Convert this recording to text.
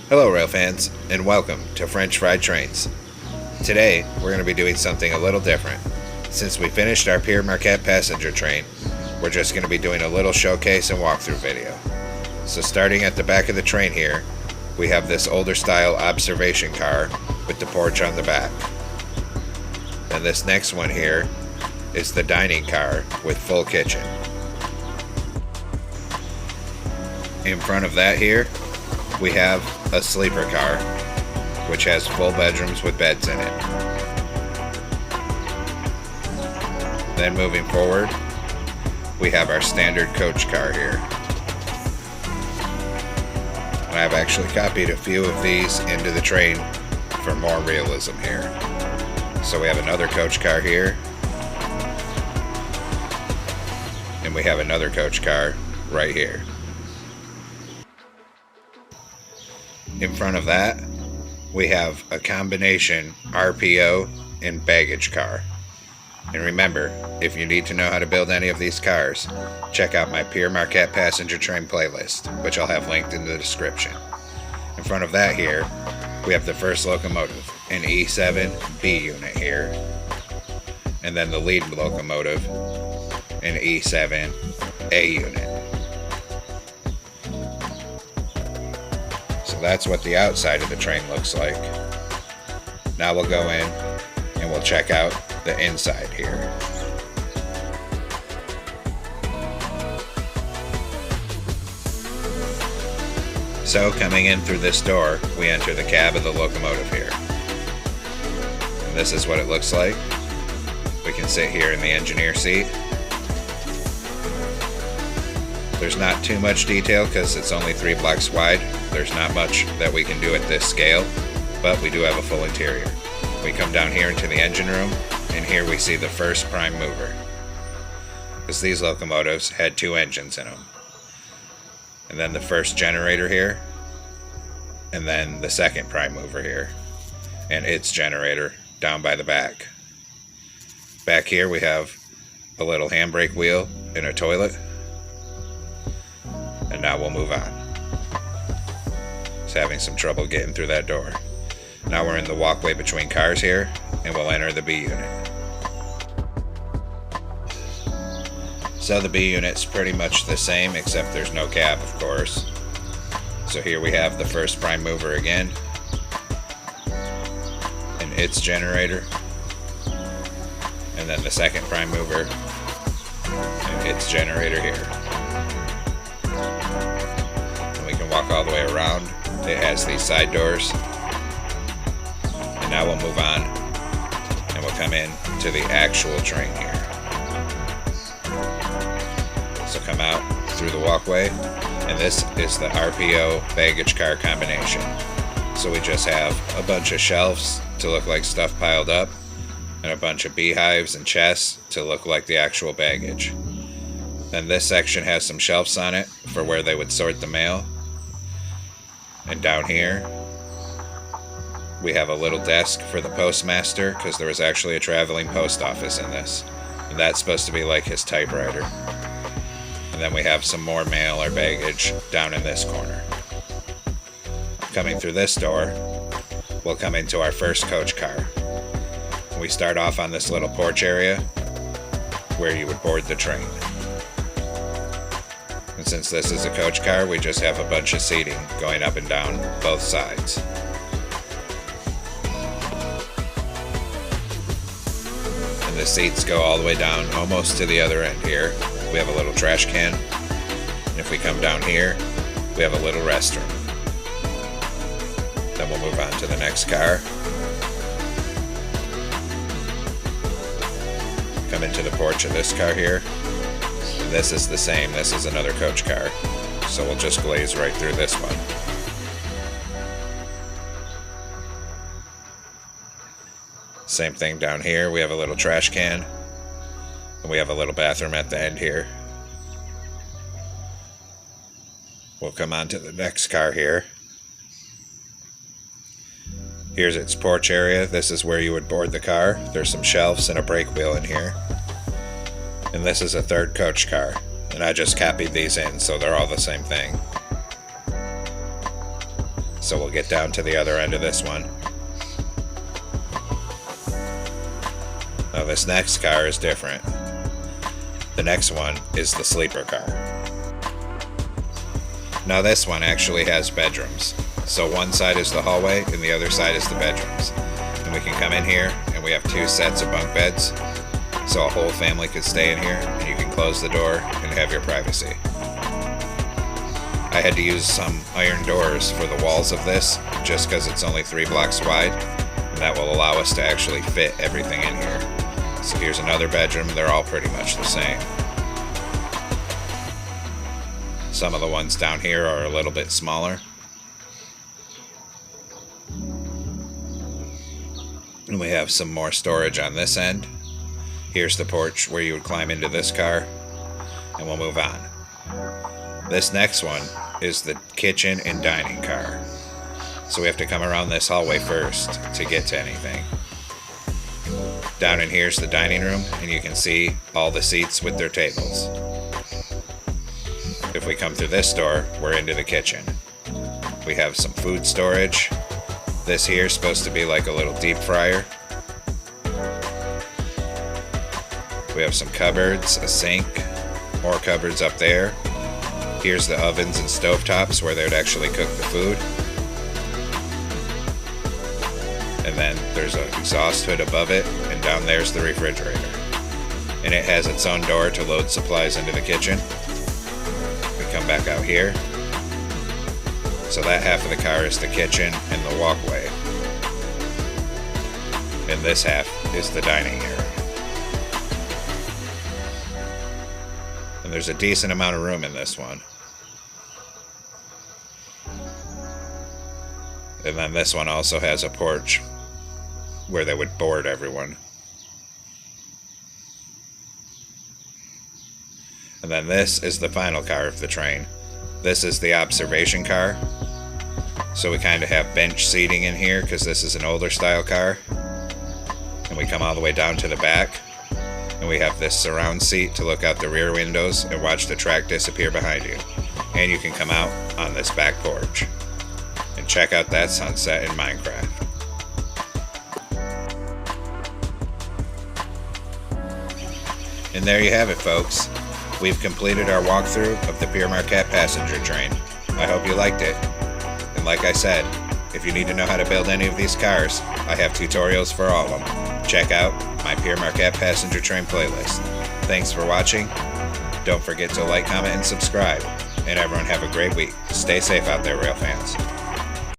Hello rail fans, and welcome to French Fried Trains. Today, we're going to be doing something a little different. Since we finished our Pere Marquette passenger train, we're just going to be doing a little showcase and walkthrough video. So starting at the back of the train here, we have this older style observation car with the porch on the back. And this next one here is the dining car with full kitchen. In front of that here, we have a sleeper car, which has full bedrooms with beds in it. Then moving forward, we have our standard coach car here. And I've actually copied a few of these into the train for more realism here. So we have another coach car here, and we have another coach car right here. In front of that, we have a combination RPO and baggage car. And remember, if you need to know how to build any of these cars, check out my Pere Marquette passenger train playlist, which I'll have linked in the description. In front of that here, we have the first locomotive, an E7 B unit here. And then the lead locomotive, an E7 A unit. So that's what the outside of the train looks like. Now we'll go in and we'll check out the inside here. So coming in through this door, we enter the cab of the locomotive here. And this is what it looks like. We can sit here in the engineer seat. There's not too much detail because it's only 3 blocks wide. There's not much that we can do at this scale, but we do have a full interior. We come down here into the engine room, and here we see the first prime mover, because these locomotives had 2 engines in them. And then the first generator here, and then the second prime mover here, and its generator down by the back. Back here we have a little handbrake wheel and a toilet. And now we'll move on. Just having some trouble getting through that door. Now we're in the walkway between cars here, and we'll enter the B unit. So the B unit's pretty much the same, except there's no cab, of course. So here we have the first prime mover again, and its generator, and then the second prime mover, and its generator here. Walk all the way around. It has these side doors. And now we'll move on and we'll come in to the actual train here. So come out through the walkway, and this is the RPO baggage car combination. So we just have a bunch of shelves to look like stuff piled up, and a bunch of beehives and chests to look like the actual baggage. Then this section has some shelves on it for where they would sort the mail. And down here, we have a little desk for the postmaster, because there was actually a traveling post office in this. And that's supposed to be like his typewriter. And then we have some more mail or baggage down in this corner. Coming through this door, we'll come into our first coach car. We start off on this little porch area where you would board the train. And since this is a coach car, we just have a bunch of seating going up and down both sides. And the seats go all the way down almost to the other end here. We have a little trash can. And if we come down here, we have a little restroom. Then we'll move on to the next car. Come into the porch of this car here. This is the same, this is another coach car. So we'll just glaze right through this one. Same thing down here, we have a little trash can. And we have a little bathroom at the end here. We'll come on to the next car here. Here's its porch area. This is where you would board the car. There's some shelves and a brake wheel in here. And this is a third coach car. And I just copied these in, so they're all the same thing. So we'll get down to the other end of this one. Now this next car is different. The next one is the sleeper car. Now this one actually has bedrooms. So one side is the hallway and the other side is the bedrooms. And we can come in here and we have 2 sets of bunk beds. So a whole family could stay in here and you can close the door and have your privacy. I had to use some iron doors for the walls of this just because it's only 3 blocks wide, and that will allow us to actually fit everything in here. So here's another bedroom. They're all pretty much the same. Some of the ones down here are a little bit smaller. And we have some more storage on this end. Here's the porch where you would climb into this car, and we'll move on. This next one is the kitchen and dining car. So we have to come around this hallway first to get to anything. Down in here's the dining room, and you can see all the seats with their tables. If we come through this door, we're into the kitchen. We have some food storage. This here is supposed to be like a little deep fryer. We have some cupboards, a sink, more cupboards up there. Here's the ovens and stovetops where they would actually cook the food. And then there's an exhaust hood above it, and down there's the refrigerator. And it has its own door to load supplies into the kitchen. We come back out here. So that half of the car is the kitchen and the walkway. And this half is the dining area. And there's a decent amount of room in this one. And then this one also has a porch where they would board everyone. And then this is the final car of the train. This is the observation car. So we kind of have bench seating in here because this is an older style car. And we come all the way down to the back. And we have this surround seat to look out the rear windows and watch the track disappear behind you. And you can come out on this back porch and check out that sunset in Minecraft. And there you have it, folks. We've completed our walkthrough of the Pere Marquette passenger train. I hope you liked it. And like I said, if you need to know how to build any of these cars, I have tutorials for all of them. Check out my Pere Marquette passenger train playlist. Thanks for watching. Don't forget to like, comment, and subscribe. And everyone have a great week. Stay safe out there, rail fans.